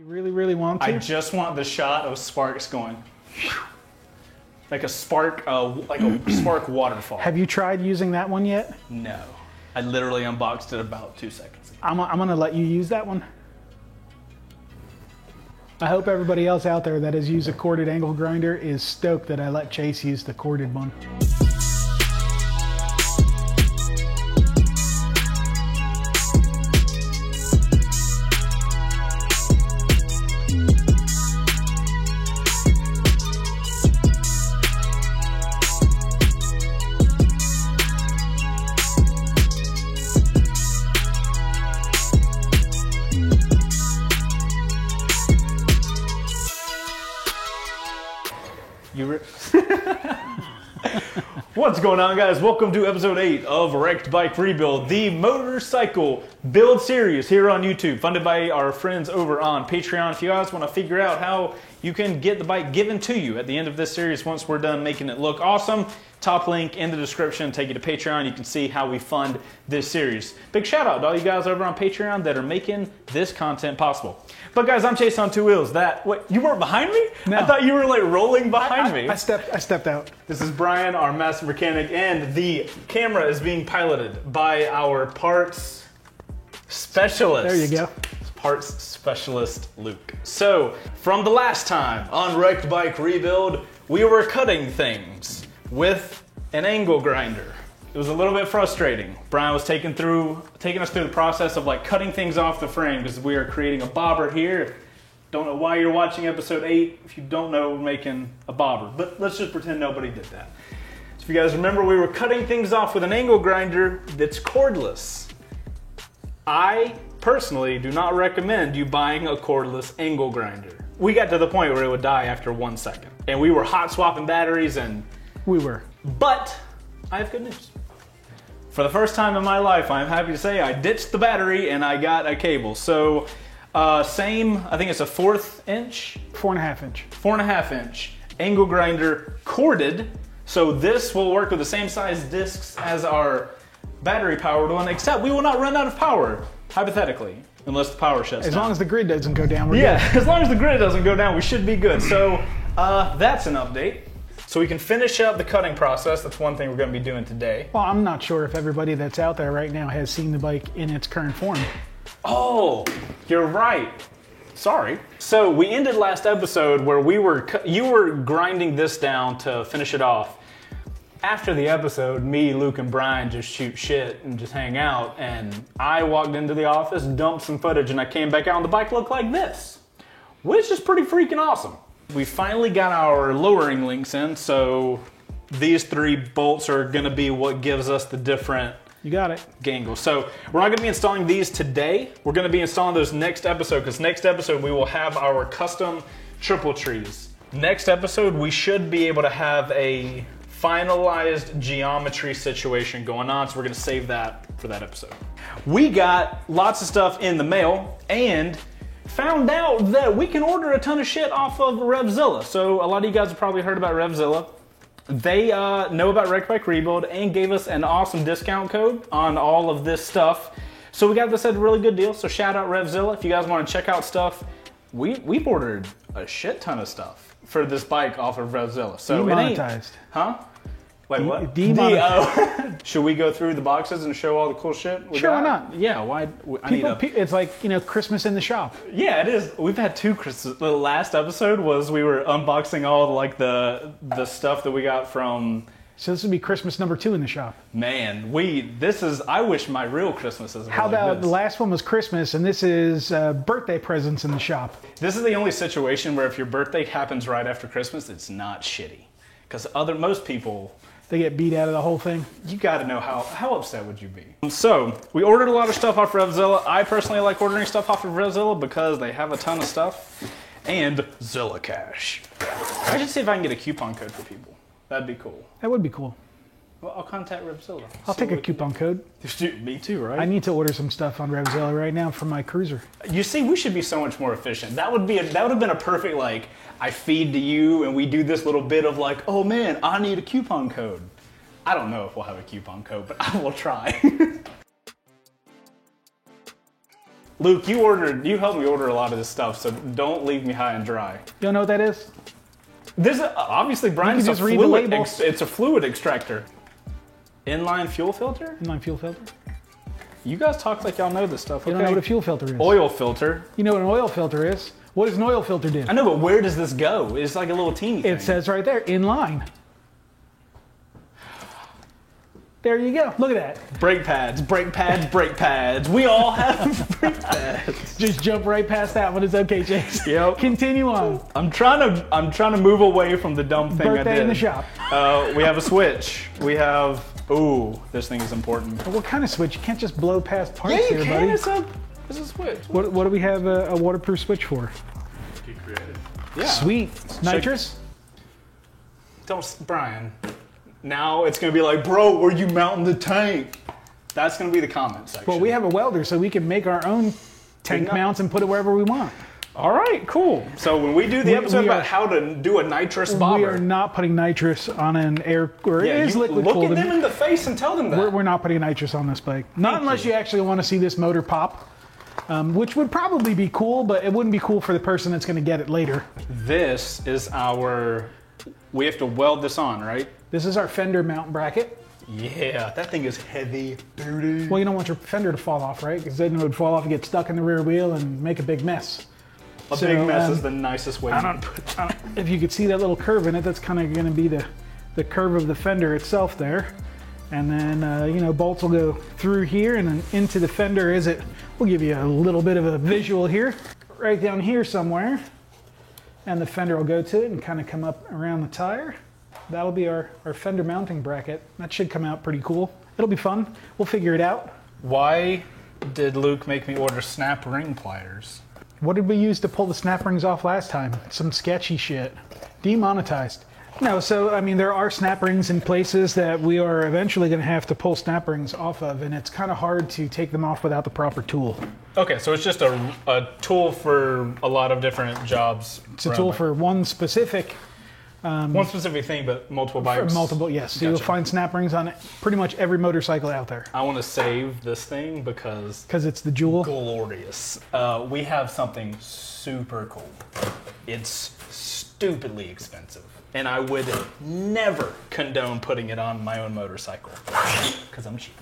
You really, really want to? I just want the shot of sparks going. Like a spark waterfall. Have you tried using that one yet? No. I literally unboxed it about 2 seconds ago. I'm gonna let you use that one. I hope everybody else out there that has used a corded angle grinder is stoked that I let Chase use the corded one. What's going on, guys? Welcome to episode 8 of Wrecked Bike Rebuild, the motorcycle build series here on YouTube, funded by our friends over on Patreon. If you guys want to figure out how you can get the bike given to you at the end of this series once we're done making it look awesome, top link in the description, take you to Patreon. You can see how we fund this series. Big shout out to all you guys over on Patreon that are making this content possible. But guys, I'm Chase on two wheels. Wait, you weren't behind me? No. I thought you were like rolling behind me. I stepped out. This is Brian, our master mechanic, and the camera is being piloted by our parts specialist. There you go. Parts specialist, Luke. So, from the last time on Wrecked Bike Rebuild, we were cutting things with an angle grinder. It was a little bit frustrating. Brian was taking us through the process of like cutting things off the frame because we are creating a bobber here. Don't know why you're watching episode 8 if you don't know we're making a bobber, but let's just pretend nobody did that. So if you guys remember, we were cutting things off with an angle grinder that's cordless. I personally do not recommend you buying a cordless angle grinder. We got to the point where it would die after 1 second, and we were hot swapping batteries and We were. But I have good news. For the first time in my life, I'm happy to say I ditched the battery and I got a cable. So same, I think it's a 4.5 inch. 4.5 inch. 4.5 inch angle grinder, corded. So this will work with the same size discs as our battery powered one, except we will not run out of power, hypothetically, unless the power shuts down. As long as the grid doesn't go down, we're good. Yeah, as long as the grid doesn't go down, we should be good. So that's an update. So we can finish up the cutting process. That's one thing we're going to be doing today. Well, I'm not sure if everybody that's out there right now has seen the bike in its current form. Oh, you're right. Sorry. So we ended last episode where you were grinding this down to finish it off. After the episode, me, Luke, and Brian just shoot shit and just hang out. And I walked into the office, dumped some footage, and I came back out and the bike looked like this, which is pretty freaking awesome. We finally got our lowering links in, so these 3 bolts are gonna be what gives us the different You got it. gangles. So we're not gonna be installing these today. We're gonna be installing those next episode, because next episode we will have our custom triple trees. Next episode, we should be able to have a finalized geometry situation going on, so we're gonna save that for that episode. We got lots of stuff in the mail, and found out that we can order a ton of shit off of Revzilla. So a lot of you guys have probably heard about Revzilla. They know about Wrecked Bike Rebuild and gave us an awesome discount code on all of this stuff. So we got this at a really good deal. So shout out Revzilla. If you guys want to check out stuff, we've ordered a shit ton of stuff for this bike off of Revzilla. So Demonetized. Huh? Wait, what? Demonetized. Should we go through the boxes and show all the cool shit? Sure, why not? Yeah, why? It's like, Christmas in the shop. Yeah, it is. We've had 2 Christmas. The last episode was we were unboxing all like the stuff that we got from. So this would be Christmas number 2 in the shop. Man, I wish my real Christmases were How like about this. the last one was Christmas, and this is birthday presents in the shop. This is the only situation where if your birthday happens right after Christmas, it's not shitty. Because most people, They get beat out of the whole thing. you got to know how upset would you be. So we ordered a lot of stuff off Revzilla. I personally like ordering stuff off of Revzilla because they have a ton of stuff, and Zilla Cash. I should see if I can get a coupon code for people. That'd be cool. That would be cool. Well, I'll contact Revzilla. I'll take a coupon code. Me too, right? I need to order some stuff on Revzilla right now for my cruiser. You see, we should be so much more efficient. That would have been a perfect, like, I feed to you and we do this little bit of like, oh man, I need a coupon code. I don't know if we'll have a coupon code, but I will try. Luke, you helped me order a lot of this stuff, so don't leave me high and dry. You don't know what that is? This is obviously Brian's just read the label. It's a fluid extractor. Inline fuel filter? Inline fuel filter. You guys talk like y'all know this stuff. You don't know what a fuel filter is. Oil filter. You know what an oil filter is. What does an oil filter do? I know, but where does this go? It's like a little teeny thing. It says right there, inline. There you go. Look at that. Brake pads, brake pads, brake pads. We all have brake pads. Just jump right past that one. It's okay, Chase. Yep. Continue on. I'm trying to move away from the dumb thing I Birthday did. in the shop. We have a switch. We have. Ooh, this thing is important. What kind of switch? You can't just blow past parts Yeah, you here, can. buddy. It's a switch. What do we have a waterproof switch for? Get creative. Yeah. Sweet. Nitrous? Brian. Now it's gonna be like, bro, where you mounting the tank? That's gonna be the comment section. Well, we have a welder, so we can make our own tank Enough. mounts and put it wherever we want. All right, cool. So when we do the episode we about are- how to do a nitrous We bobber, are not putting nitrous on an air, or yeah, it is you liquid look cooled. at them in the face and tell them that. We're not putting nitrous on this bike. Not unless you actually want to see this motor pop, which would probably be cool, but it wouldn't be cool for the person that's going to get it later. This is our. We have to weld this on, right? This is our fender mount bracket. Yeah, that thing is heavy duty. Well, you don't want your fender to fall off, right? Because then it would fall off and get stuck in the rear wheel and make a big mess. A So, big mess is the nicest way. If you could see that little curve in it, that's kind of going to be the curve of the fender itself there. And then, bolts will go through here and then into the fender we'll give you a little bit of a visual here. Right down here somewhere. And the fender will go to it and kind of come up around the tire. That'll be our fender mounting bracket. That should come out pretty cool. It'll be fun. We'll figure it out. Why did Luke make me order snap ring pliers? What did we use to pull the snap rings off last time? Some sketchy shit. Demonetized. No, so, I mean, there are snap rings in places that we are eventually going to have to pull snap rings off of, and it's kind of hard to take them off without the proper tool. Okay, so it's just a tool for a lot of different jobs. It's a tool for one specific, one specific thing, but multiple for bikes. multiple, yes. So you'll Gotcha. find snap rings on pretty much every motorcycle out there. I want to save this thing because Because it's the jewel. glorious. We have something super cool. It's stupidly expensive, and I would never condone putting it on my own motorcycle because I'm cheap.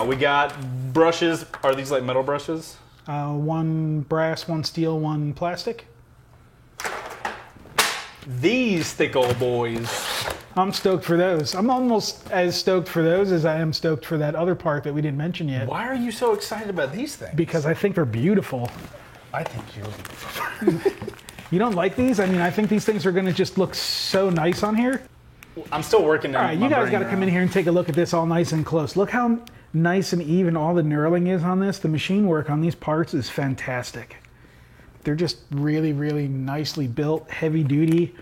We got brushes. Are these like metal brushes? One brass, one steel, one plastic. These thick old boys. I'm stoked for those. I'm almost as stoked for those as I am stoked for that other part that we didn't mention yet. Why are you so excited about these things? Because I think they're beautiful. I think you're. You don't like these? I mean, I think these things are going to just look so nice on here. I'm still working. All right, you guys got to come in here and take a look at this all nice and close. Look how nice and even all the knurling is on this. The machine work on these parts is fantastic. They're just really, really nicely built, heavy duty.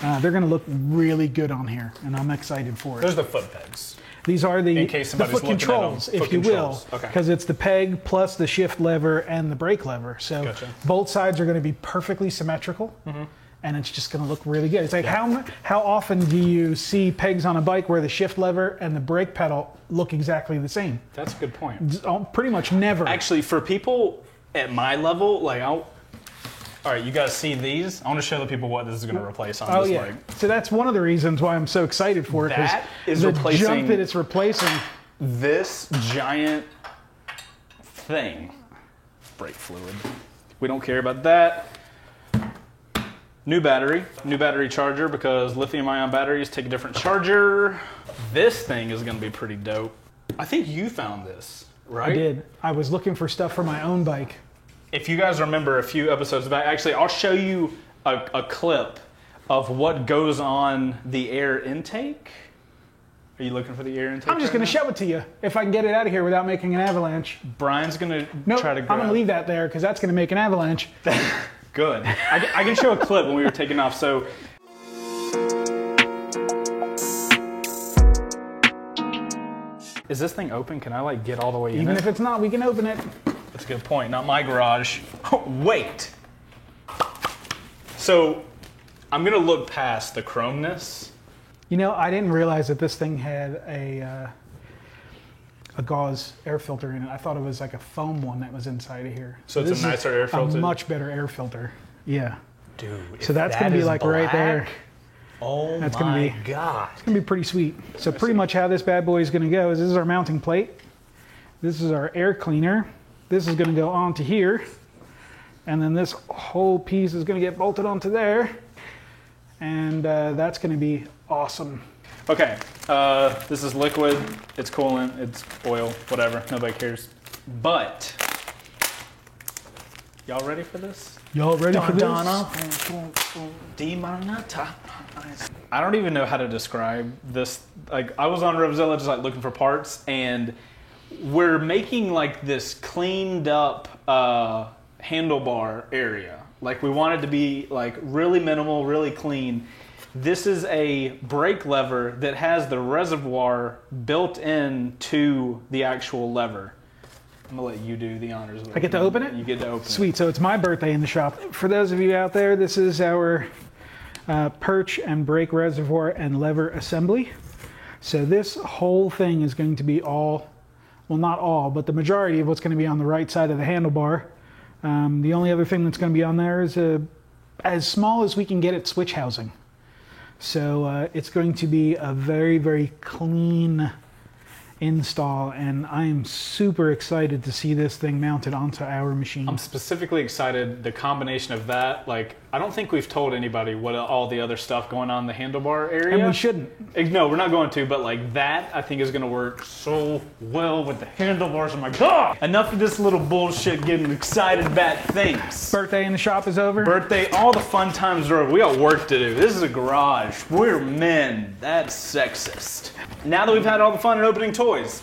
They're going to look really good on here, and I'm excited for it. There's the foot pegs. These are the In case somebody's foot looking at them. controls, if Foot you controls. will, Okay. because it's the peg plus the shift lever and the brake lever. So Gotcha. both sides are going to be perfectly symmetrical, and it's just going to look really good. It's like how often do you see pegs on a bike where the shift lever and the brake pedal look exactly the same? That's a good point. Pretty much never. Actually, for people at my level, like all right, you guys see these? I want to show the people what this is going to replace on Oh this yeah. leg. So that's one of the reasons why I'm so excited for it. 'cause That is the replacing- junk that it's replacing. This giant thing. Brake fluid. We don't care about that. New battery charger because lithium-ion batteries take a different charger. This thing is going to be pretty dope. I think you found this, right? I did. I was looking for stuff for my own bike. If you guys remember a few episodes back, actually, I'll show you a clip of what goes on the air intake. Are you looking for the air intake? I'm just going to show it to you if I can get it out of here without making an avalanche. Brian's going to No, try to I'm grab. going to leave that there because that's going to make an avalanche. Good. I can show a clip when we were taking off. So is this thing open? Can I like get all the way in Even it? if it's not, we can open it. That's a good point. Not my garage. Wait. So I'm gonna look past the chromeness. You know, I didn't realize that this thing had a gauze air filter in it. I thought it was like a foam one that was inside of here. So it's a nicer air filter? A much better air filter. Yeah. Dude, so that's going to be like black, right there. Oh that's my God. It's going to be pretty sweet. So pretty much how this bad boy is going to go is this is our mounting plate. This is our air cleaner. This is going to go onto here. And then this whole piece is going to get bolted onto there. And that's going to be awesome. Okay, this is liquid, it's coolant, it's oil, whatever, nobody cares. But, y'all ready for this? Y'all ready for this? I don't even know how to describe this. Like, I was on Revzilla just like looking for parts, and we're making like this cleaned up handlebar area. Like, we want it to be like really minimal, really clean. This is a brake lever that has the reservoir built in to the actual lever. I'm gonna let you do the honors. I get to open it? You get to open it. Sweet, so it's my birthday in the shop. For those of you out there, this is our perch and brake reservoir and lever assembly. So this whole thing is going to be all, well not all, but the majority of what's going to be on the right side of the handlebar. The only other thing that's going to be on there is as small as we can get it switch housing. So it's going to be a very, very clean install, and I am super excited to see this thing mounted onto our machine. I'm specifically excited, the combination of that, like, I don't think we've told anybody what all the other stuff going on in the handlebar area. And we shouldn't. No, we're not going to, but like that I think is going to work so well with the handlebars. Oh my God! Enough of this little bullshit getting excited about things. Birthday in the shop is over. Birthday, all the fun times are over. We got work to do. This is a garage. We're men. That's sexist. Now that we've had all the fun in opening toys,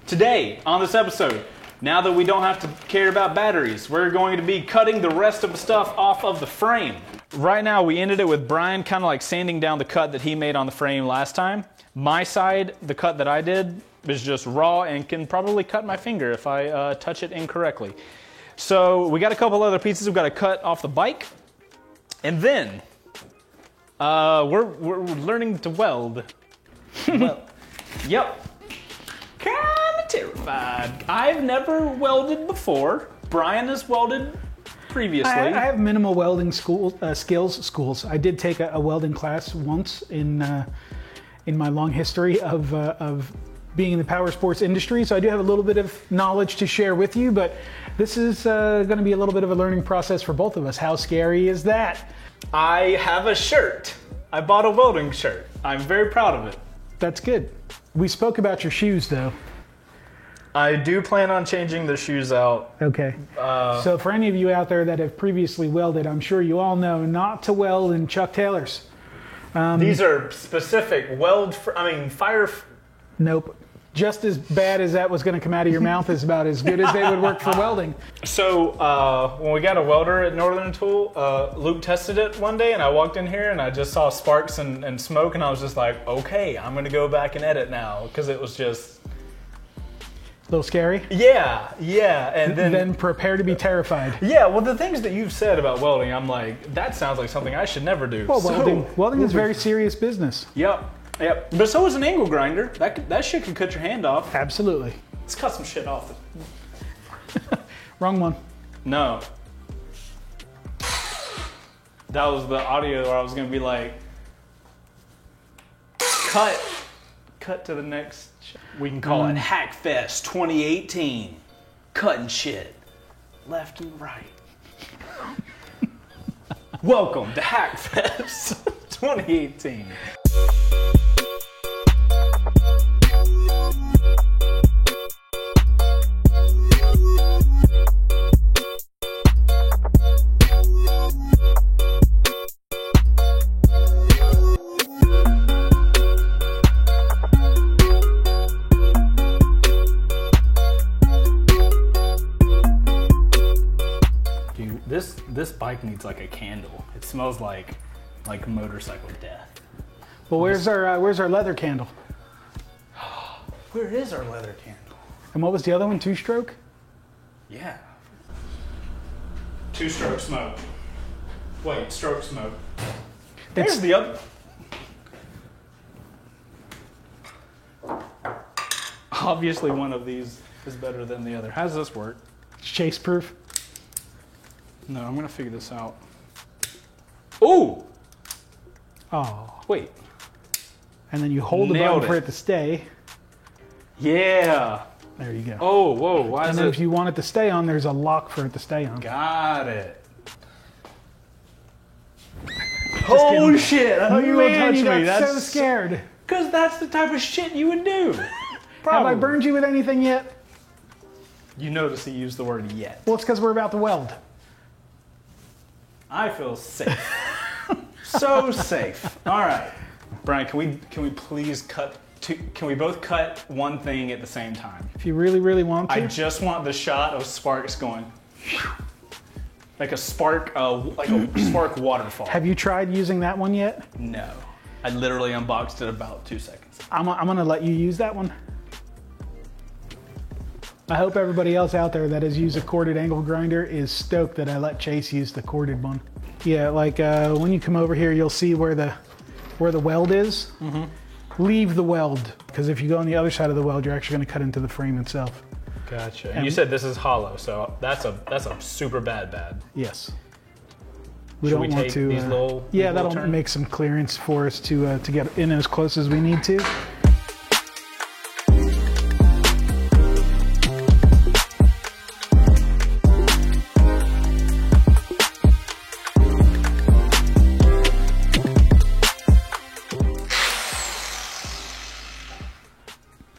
today on this episode, now that we don't have to care about batteries, we're going to be cutting the rest of the stuff off of the frame. Right now, we ended it with Brian kind of like sanding down the cut that he made on the frame last time. My side, the cut that I did, is just raw and can probably cut my finger if I touch it incorrectly. So we got a couple other pieces we've got to cut off the bike. And then, we're learning to weld. Well, yep. Kinda terrified. I've never welded before. Brian has welded previously. I have minimal welding skills. I did take a welding class once in my long history of being in the power sports industry, so I do have a little bit of knowledge to share with you, but this is going to be a little bit of a learning process for both of us. How scary is that? I have a shirt. I bought a welding shirt. I'm very proud of it. That's good. We spoke about your shoes, though. I do plan on changing the shoes out. Okay. So for any of you out there that have previously welded, I'm sure you all know not to weld in Chuck Taylors. These are specific fire. Nope. Just as bad as that was going to come out of your mouth is about as good as they would work for welding. So when we got a welder at Northern Tool, Luke tested it one day, and I walked in here and I just saw sparks and smoke, and I was just like, okay, I'm going to go back and edit now, because it was just a little scary? Yeah. And then prepare to be terrified. Yeah, well, the things that you've said about welding, I'm like, that sounds like something I should never do. Well, welding is very serious business. Yep. But so is an angle grinder. That shit can cut your hand off. Absolutely. Let's cut some shit off. Wrong one. No. That was the audio where I was gonna be like, cut to the next. We can call it Hackfest 2018. Cutting shit left and right. Welcome to Hackfest 2018. This bike needs like a candle. It smells like motorcycle death. Well, where's our leather candle? Where is our leather candle? And what was the other one? 2-stroke? Yeah. 2-stroke smoke. Wait, stroke smoke. There's the other. Obviously one of these is better than the other. How does this work? Chase proof. No, I'm gonna figure this out. Ooh! Oh. Wait. And then you hold the Nailed button for it. it to stay. Yeah. There you go. Oh, whoa, why And is then it? if you want it to stay on, there's a lock for it to stay on. Got it. kidding. Oh shit! I thought you were gonna touch you me. got That's so scared. Because that's the type of shit you would do. Have I burned you with anything yet? You notice he used the word yet. Well, it's because we're about to weld. I feel safe. So safe. All right, Brian. Can we please cut? Can we both cut one thing at the same time? If you really, really want to. I just want the shot of sparks going, like a spark waterfall. Have you tried using that one yet? No, I literally unboxed it about 2 seconds. I'm gonna let you use that one. I hope everybody else out there that has used a corded angle grinder is stoked that I let Chase use the corded one. Yeah, like when you come over here, you'll see where the weld is. Mm-hmm. Leave the weld, because if you go on the other side of the weld, you're actually going to cut into the frame itself. Gotcha. And you said this is hollow, so that's a super bad. Yes. Should we take these little? Yeah, these that'll little turns? make some clearance for us to get in as close as we need to.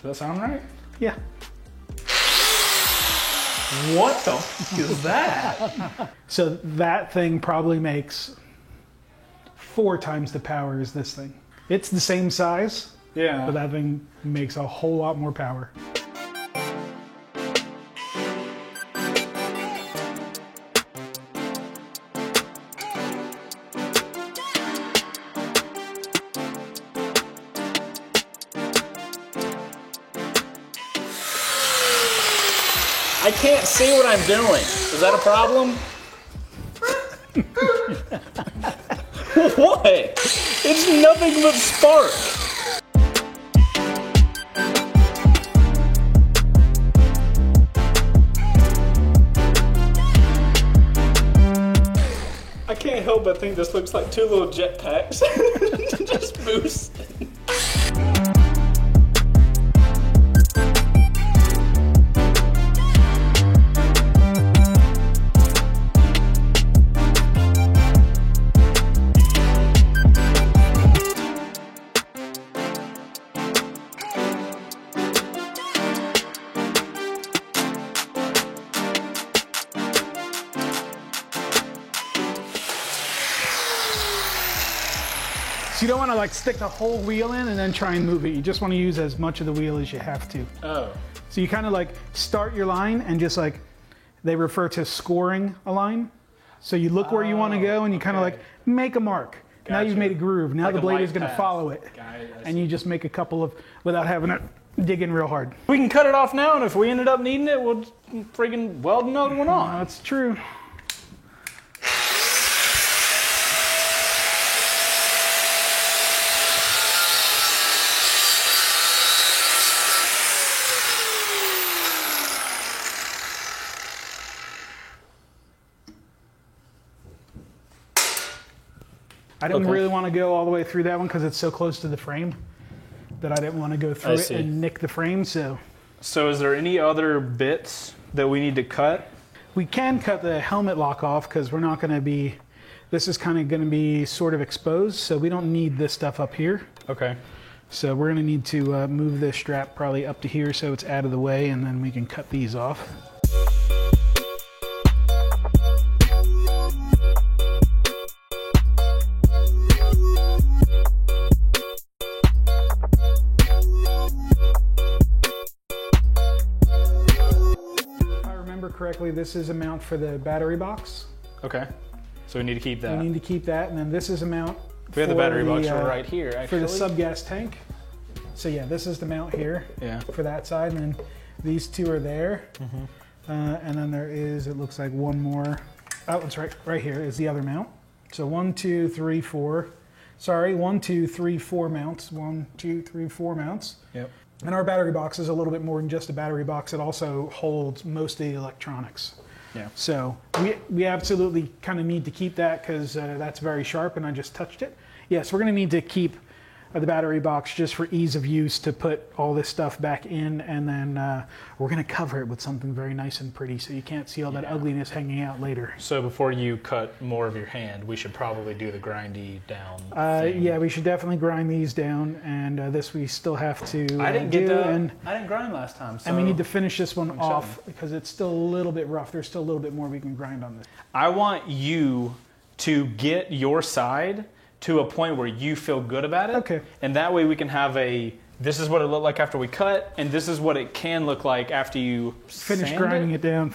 Does that sound right? Yeah. What the f is that? So that thing probably makes 4 times the power as this thing. It's the same size, Yeah. but that thing makes a whole lot more power. I can't see what I'm doing. Is that a problem? What? It's nothing but spark. I can't help but think this looks like 2 little jetpacks. Just boosting. So you don't want to like stick the whole wheel in and then try and move it. You just want to use as much of the wheel as you have to. Oh. So you kind of like start your line and just like, they refer to scoring a line. So you look where you want to go and you kind of like make a mark. Now Gotcha. you've made a groove. Now Like the a blade light is going to path. follow it. And you just make a couple of, without having to dig in real hard. We can cut it off now, and if we ended up needing it, we'll freaking weld another one on. That's true. I didn't Okay. really want to go all the way through that one because it's so close to the frame that I didn't want to go through I it see. and nick the frame. So So is there any other bits that we need to cut? we can cut the helmet lock off because we're not going to be, this is kind of going to be sort of exposed. So we don't need this stuff up here. Okay. So we're going to need to move this strap probably up to here so it's out of the way, and then we can cut these off. If I remember correctly, this is a mount for the battery box. Okay. So we need to keep that. We need to keep that, and then this is a mount We have the battery box the, right here, for actually. the sub-gas tank. So yeah, this is the mount here Yeah. for that side, and then these two are there. And then there is, it looks like one more. Oh, it's right here is the other mount. So 1, 2, 3, 4. Sorry, 1, 2, 3, 4 mounts. 1, 2, 3, 4 mounts. Yep. And our battery box is a little bit more than just a battery box. It also holds most of the electronics. Yeah. So we absolutely kind of need to keep that because that's very sharp and I just touched it. Yes, we're going to need to keep the battery box just for ease of use to put all this stuff back in, and then we're going to cover it with something very nice and pretty so you can't see all that ugliness hanging out later. So before you cut more of your hand, we should probably do the grindy down thing. Yeah, we should definitely grind these down, and this we still have to I didn't grind last time. So and we need to finish this one off because it's still a little bit rough. There's still a little bit more we can grind on this. I want you to get your side to a point where you feel good about it. Okay. And that way we can have this is what it looked like after we cut, and this is what it can look like after you Finish grinding it down,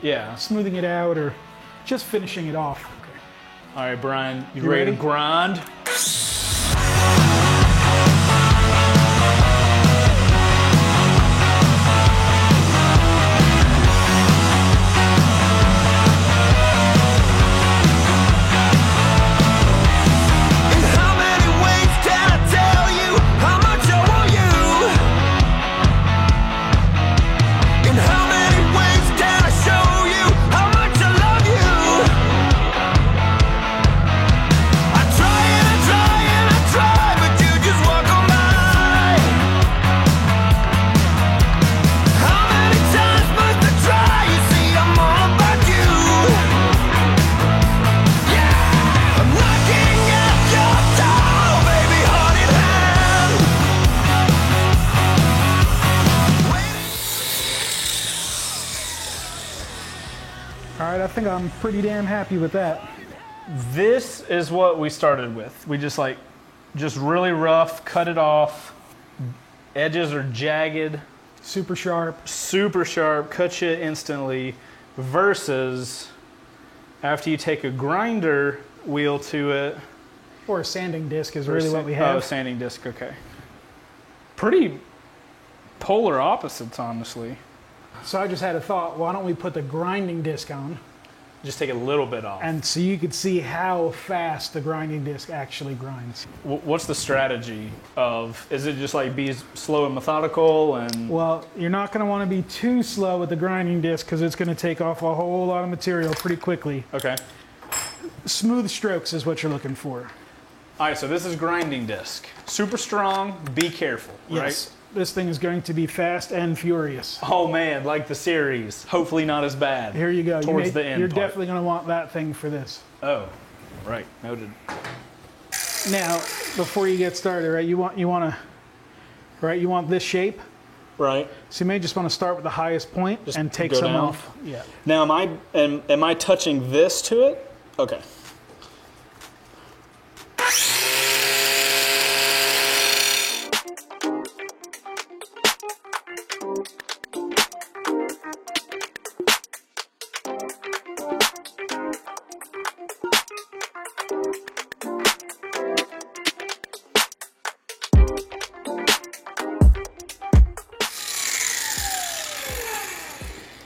Yeah. smoothing it out, or just finishing it off. Okay. All right, Brian, you ready? ready to grind? I think I'm pretty damn happy with that. This is what we started with. We just really rough, cut it off. Edges are jagged. Super sharp. Super sharp, cut you instantly. Versus after you take a grinder wheel to it. Or a sanding disc is really what we have. Oh, sanding disc, okay. Pretty polar opposites, honestly. So I just had a thought, why don't we put the grinding disc on? Just take a little bit off. And so you could see how fast the grinding disc actually grinds. What's the strategy of, is it just like be slow and methodical and? Well, you're not going to want to be too slow with the grinding disc because it's going to take off a whole lot of material pretty quickly. Okay. Smooth strokes is what you're looking for. All right, so this is grinding disc. Super strong, be careful, right? Yes. This thing is going to be fast and furious. Oh man, like the series. Hopefully not as bad. Here you go. Towards the end You're part. definitely going to want that thing for this. Oh, right, noted. Now, before you get started, right, you want this shape. Right. So you may just want to start with the highest point Just and take go some down? off. Yeah. Now, am I touching this to it? Okay.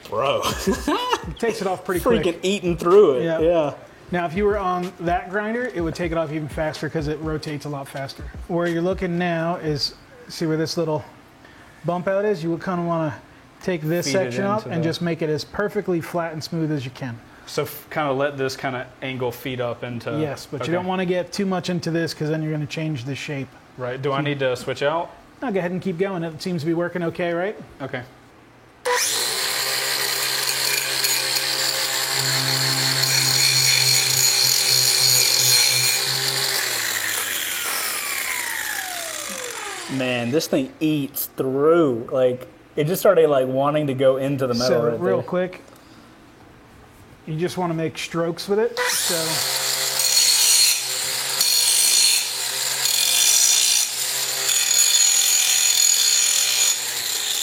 Bro. It takes it off pretty quick. Freaking eating through it. Yeah. Yeah. Now, if you were on that grinder, it would take it off even faster because it rotates a lot faster. Where you're looking now is, see where this little bump out is? You would kind of want to take this Feed it section up into and the- just make it as perfectly flat and smooth as you can. So kind of let this kind of angle feed up into. Yes, but okay. you don't want to get too much into this because then you're going to change the shape. Right. Do I need to switch out? Now go ahead and keep going. It seems to be working okay, right? Okay. Man, this thing eats through. Like, it just started like wanting to go into the metal So right real there. quick, you just want to make strokes with it. So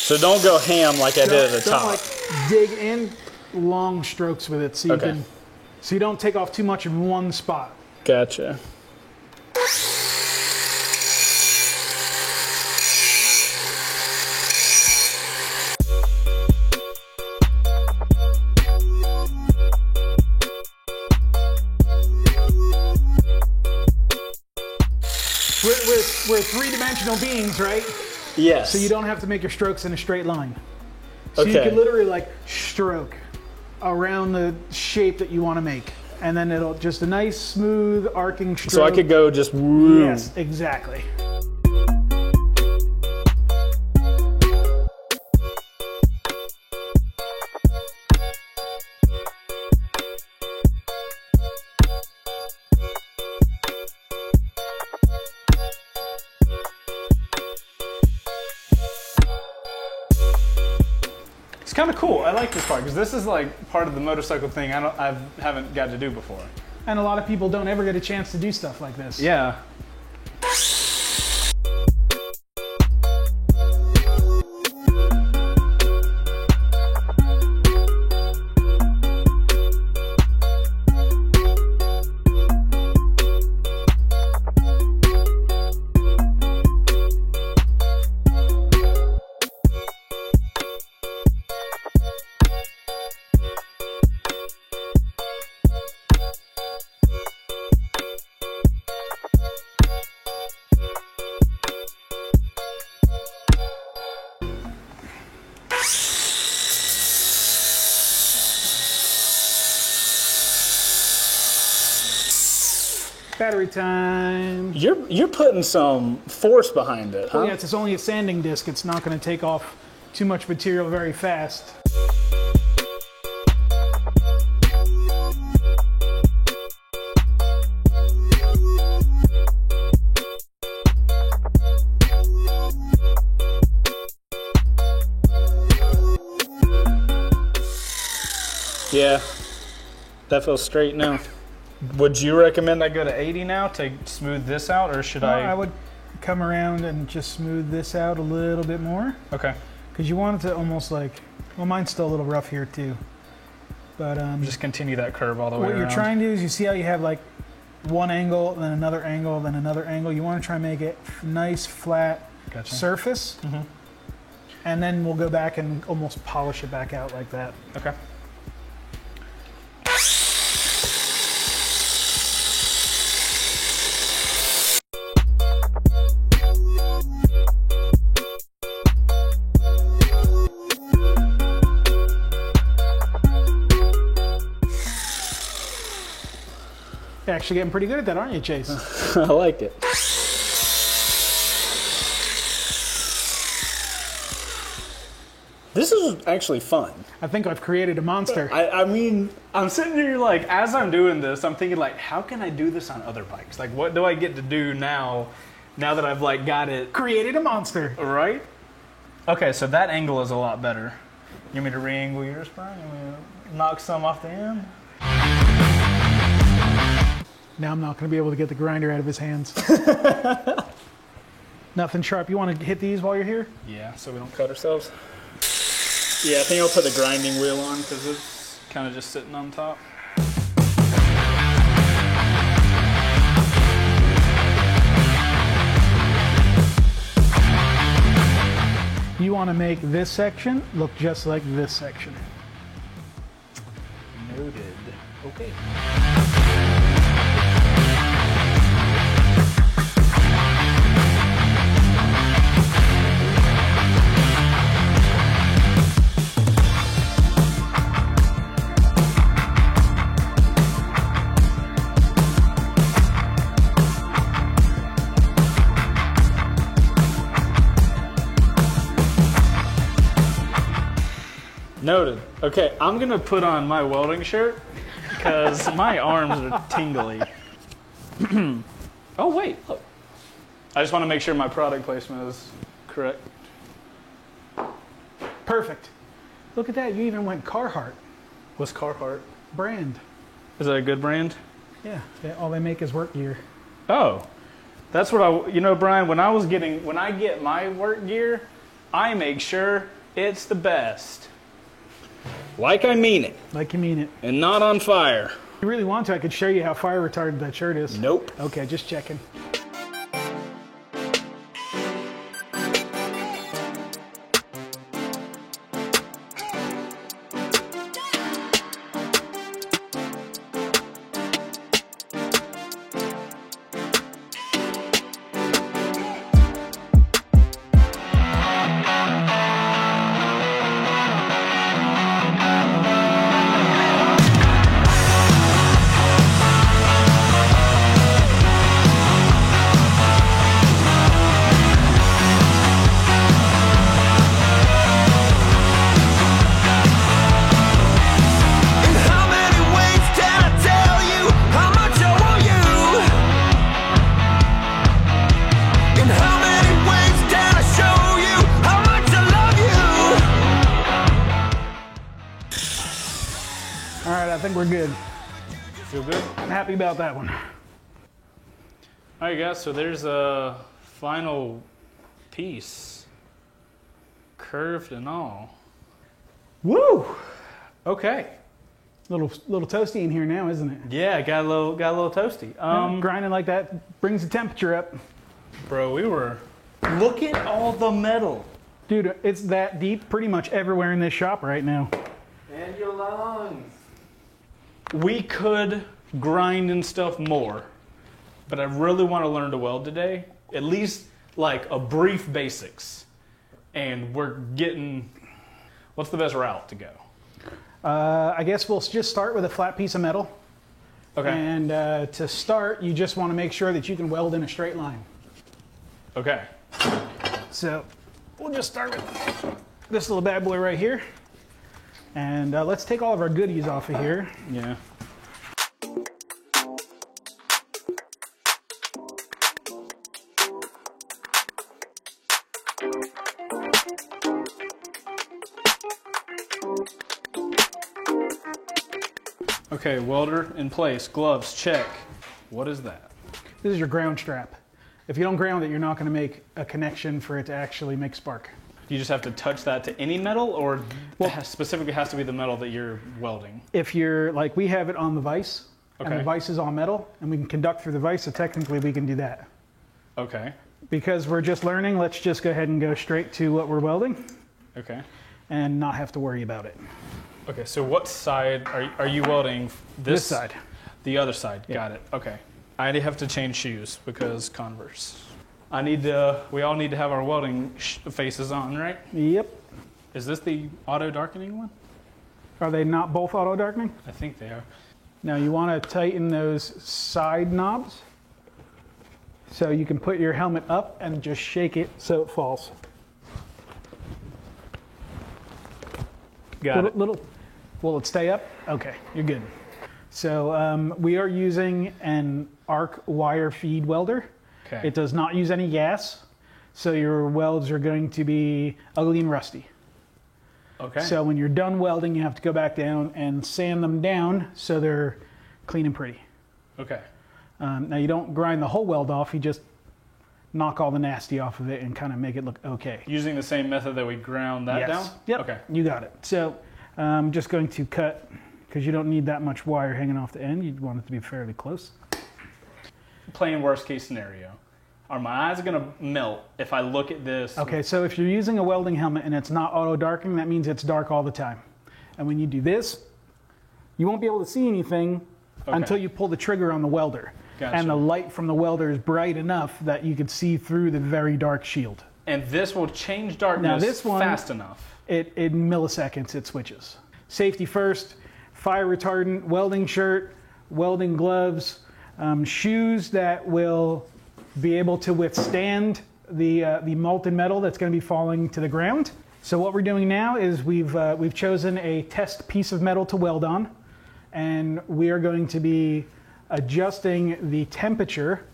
So don't go ham like I did at the don't top. like dig in long strokes with it so you Okay. can, so you don't take off too much in one spot. Gotcha. We're three-dimensional beings, right? Yes. So you don't have to make your strokes in a straight line. So you Okay. can literally like stroke around the shape that you want to make. And then it'll just a nice, smooth, arcing stroke. So I could go just woo. Yes, exactly. It's kind of cool. I like this part because this is like part of the motorcycle thing I haven't got to do before. And a lot of people don't ever get a chance to do stuff like this. Yeah. Battery time. You're putting some force behind it, huh? Oh, yeah, it's only a sanding disc. It's not going to take off too much material very fast. Yeah. That feels straight now. Would you recommend I go to 80 now to smooth this out, or should I would come around and just smooth this out a little bit more. Okay. Because you want it to almost like, well, mine's still a little rough here too. But Just continue that curve all the way what around. you're trying to do is you see how you have like one angle, then another angle, then another angle. You want to try and make it nice, flat Gotcha. surface. And then we'll go back and almost polish it back out like that. Okay. You're actually getting pretty good at that, aren't you, Chase? I like it. This is actually fun. I think I've created a monster. I mean, I'm sitting here like, as I'm doing this, I'm thinking like, how can I do this on other bikes? Like, what do I get to do now that I've like got it? Created a monster. Right? Okay, so that angle is a lot better. You want me to re-angle yours, Brian? You want me to knock some off the end? Now I'm not going to be able to get the grinder out of his hands. Nothing sharp. You want to hit these while you're here? Yeah, so we don't cut ourselves. Yeah, I think I'll put the grinding wheel on because it's kind of just sitting on top. You want to make this section look just like this section. Noted. Okay. Noted. Okay, I'm gonna put on my welding shirt because my arms are tingly. Oh wait, look. I just want to make sure my product placement is correct. Perfect. Look at that. You even went Carhartt What's Carhartt? brand. Is that a good brand? Yeah. All they make is work gear. Oh, that's what Brian, when I get my work gear, I make sure it's the best. Like I mean it. Like you mean it. And not on fire. If you really want to, I could show you how fire retardant that shirt is. Nope. Okay, just checking. we're good. Feel good? I'm happy about that one. All right, guys, so there's a final piece, curved and all. Woo! Okay. Little toasty in here now, isn't it? Yeah, got a little toasty. Grinding like that brings the temperature up. Bro, we were, look at all the metal. Dude, it's that deep pretty much everywhere in this shop right now. And your lungs. We could grind and stuff more, but I really want to learn to weld today. At least like a brief basics. And we're getting, what's the best route to go? I guess we'll just start with a flat piece of metal. Okay. And to start, you just want to make sure that you can weld in a straight line. Okay. So we'll just start with this little bad boy right here. And let's take all of our goodies off of here. Yeah. Okay, welder in place, gloves, check. What is that? This is your ground strap. If you don't ground it, you're not going to make a connection for it to actually make spark. You just have to touch that to any metal, or specifically has to be the metal that you're welding? If you're, like we have it on the vise, and the vise is all metal, and we can conduct through the vise, so technically we can do that. Okay. Because we're just learning, let's just go ahead and go straight to what we're welding. Okay. And not have to worry about it. Okay, so what side are you welding? This side. The other side, Yeah. got it, okay. I have to change shoes because Converse. We all need to have our welding faces on, right? Yep. Is this the auto darkening one? Are they not both auto darkening? I think they are. Now you want to tighten those side knobs so you can put your helmet up and just shake it so it falls. Got it. Will it stay up? Okay, you're good. So we are using an arc wire feed welder. Okay. It does not use any gas, so your welds are going to be ugly and rusty. Okay. So when you're done welding, you have to go back down and sand them down so they're clean and pretty. Okay. Now you don't grind the whole weld off, you just knock all the nasty off of it and kind of make it look okay. Using the same method that we ground that down? Yep. Okay. You got it. So I'm just going to cut, because you don't need that much wire hanging off the end. You'd want it to be fairly close. Plain worst case scenario. Are my eyes going to melt if I look at this? Okay, so if you're using a welding helmet and it's not auto darkening, that means it's dark all the time. And when you do this, you won't be able to see anything until you pull the trigger on the welder. Gotcha. And the light from the welder is bright enough that you can see through the very dark shield. And this will change darkness Now this one, fast enough. In milliseconds it switches. Safety first, fire retardant, welding shirt, welding gloves, shoes that will be able to withstand the molten metal that's going to be falling to the ground. So what we're doing now is we've chosen a test piece of metal to weld on, and we are going to be adjusting the temperature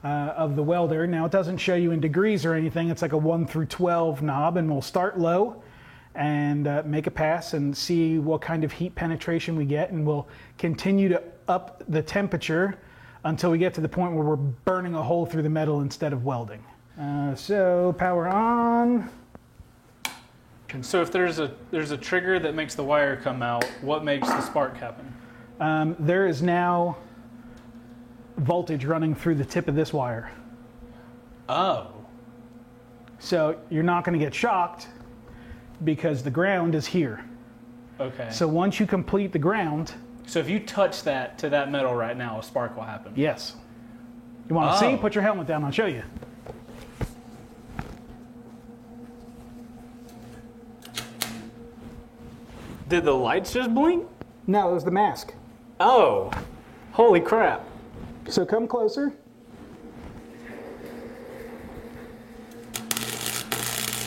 of the welder. Now it doesn't show you in degrees or anything. It's like a 1 through 12 knob, and we'll start low and make a pass and see what kind of heat penetration we get, and we'll continue to up the temperature until we get to the point where we're burning a hole through the metal instead of welding. So power on. So if there's a trigger that makes the wire come out, what makes the spark happen? There is now voltage running through the tip of this wire. Oh. So you're not going to get shocked because the ground is here. Okay. So once you complete the ground. So if you touch that to that metal right now, a spark will happen? Yes. You want to see? Put your helmet down, I'll show you. Did the lights just blink? No, it was the mask. Oh, holy crap. So come closer.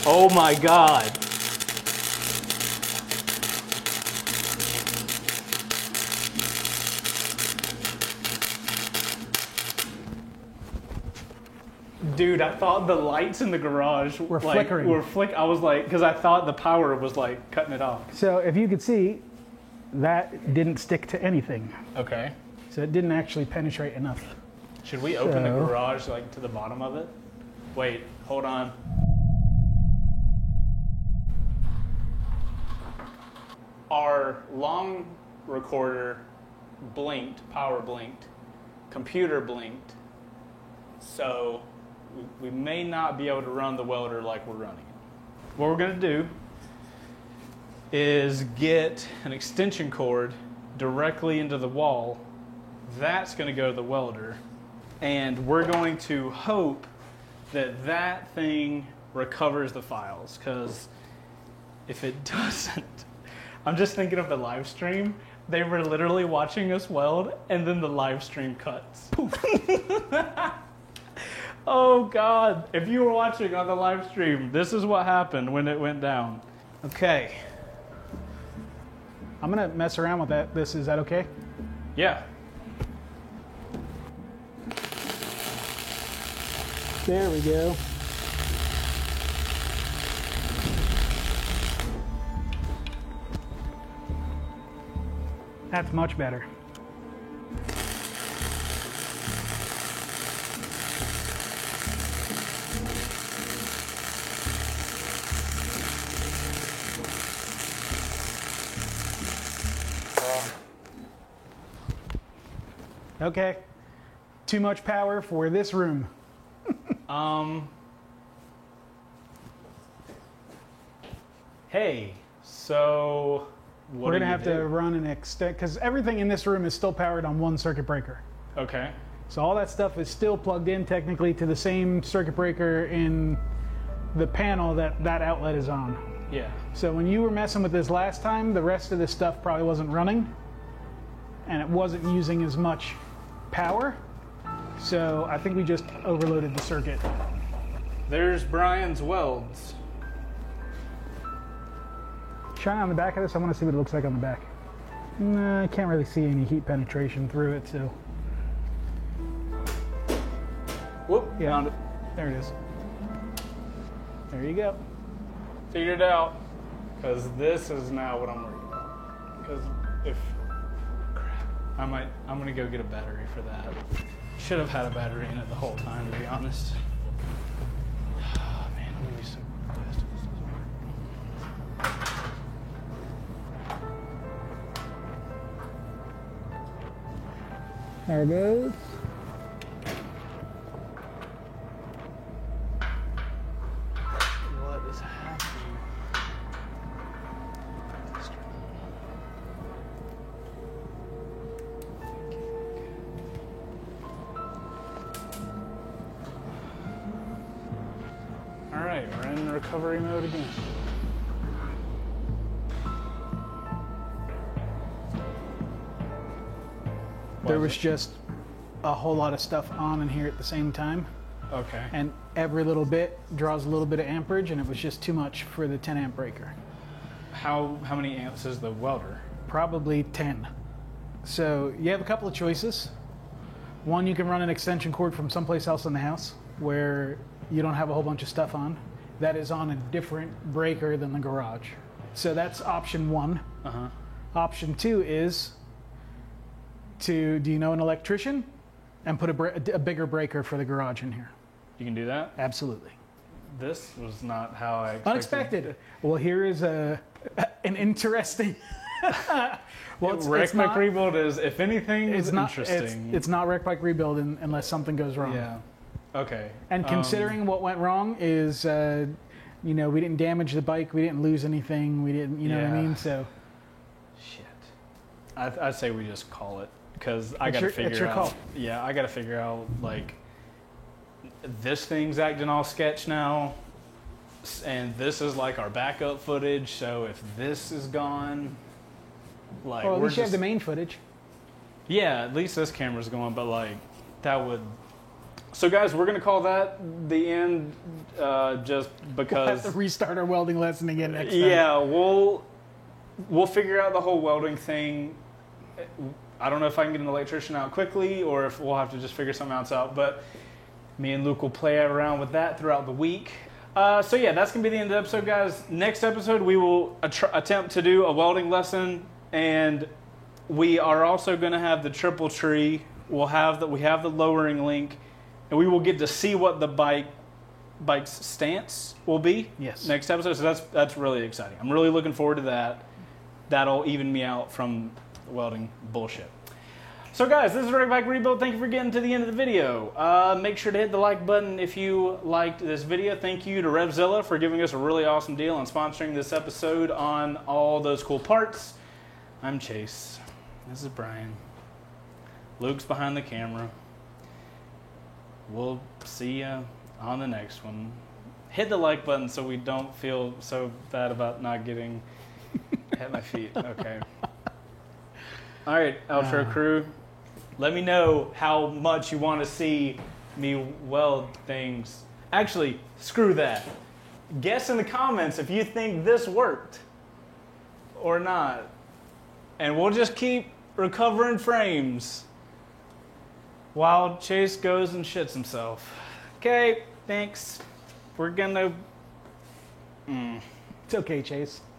Oh my God. Dude, I thought the lights in the garage were flickering. I was like, because I thought the power was like cutting it off. So if you could see, that didn't stick to anything. Okay. So it didn't actually penetrate enough. Should we open the garage like to the bottom of it? Wait, hold on. Our long recorder blinked, power blinked, computer blinked, so we may not be able to run the welder like we're running it. What we're going to do is get an extension cord directly into the wall. That's going to go to the welder, and we're going to hope that that thing recovers the files, because if it doesn't, I'm just thinking of the live stream. They were literally watching us weld, and then the live stream cuts. Poof. Oh God, if you were watching on the live stream, this is what happened when it went down. Okay. I'm gonna mess around with that. Is that okay? Yeah. There we go. That's much better. Okay. Too much power for this room. Hey, so we're gonna have to run an extend, because everything in this room is still powered on one circuit breaker. Okay. So all that stuff is still plugged in technically to the same circuit breaker in the panel that that outlet is on. Yeah. So when you were messing with this last time, the rest of this stuff probably wasn't running, and it wasn't using as much power. So I think we just overloaded the circuit. There's Brian's welds. Shine on the back of this. I want to see what it looks like on the back. Nah, I can't really see any heat penetration through it, so. Whoop, Yeah, found it. there it is. There you go. Figured it out. Because this is now what I'm worried about. Because if, crap, I'm gonna go get a battery for that. Should have had a battery in it the whole time, to be honest. Oh, man, I'm gonna be so pissed if this doesn't work. There it goes. What is happening? All right, we're in recovery mode again. There was just a whole lot of stuff on in here at the same time, Okay. and every little bit draws a little bit of amperage, and it was just too much for the 10 amp breaker. How many amps is the welder? Probably 10. So you have a couple of choices. One, you can run an extension cord from someplace else in the house where you don't have a whole bunch of stuff on. That is on a different breaker than the garage. So that's option one. Uh-huh. Option two is do you know an electrician? And put a bigger breaker for the garage in here. You can do that? Absolutely. This was not how I expected. Unexpected. Well, here is an interesting. Well, Wreck Bike Rebuild is, if anything, it's is not interesting. It's not Wreck Bike Rebuild unless something goes wrong. Yeah. Okay. And considering what went wrong is, we didn't damage the bike, we didn't lose anything, we didn't, you know what I Yeah. mean? So. Shit. I'd say we just call it, because I got to figure out. It's your call. Yeah, I got to figure out, like, this thing's acting all sketch now, and this is like our backup footage. So if this is gone, like, Well, at we're least you have just, the main footage. yeah, at least this camera's going, but like that would. So guys, we're gonna call that the end, just We'll because. have to restart our welding lesson again next time. Yeah, we'll figure out the whole welding thing. I don't know if I can get an electrician out quickly or if we'll have to just figure something else out. But me and Luke will play around with that throughout the week. So yeah, that's gonna be the end of the episode, guys. Next episode, we will attempt to do a welding lesson And we are also going to have the triple tree. We have the lowering link, and we will get to see what the bike's stance will be. Yes. Next episode. So that's really exciting. I'm really looking forward to that. That'll even me out from welding bullshit. So guys, this is Wreck Bike Rebuild. Thank you for getting to the end of the video. Make sure to hit the like button if you liked this video. Thank you to RevZilla for giving us a really awesome deal and sponsoring this episode on all those cool parts. I'm Chase. This is Brian. Luke's behind the camera. We'll see you on the next one. Hit the like button so we don't feel so bad about not getting hit my feet. Okay. All right, outro crew. Let me know how much you want to see me weld things. Actually, screw that. Guess in the comments if you think this worked or not. And we'll just keep recovering frames while Chase goes and shits himself. Okay, thanks. We're gonna... It's okay, Chase.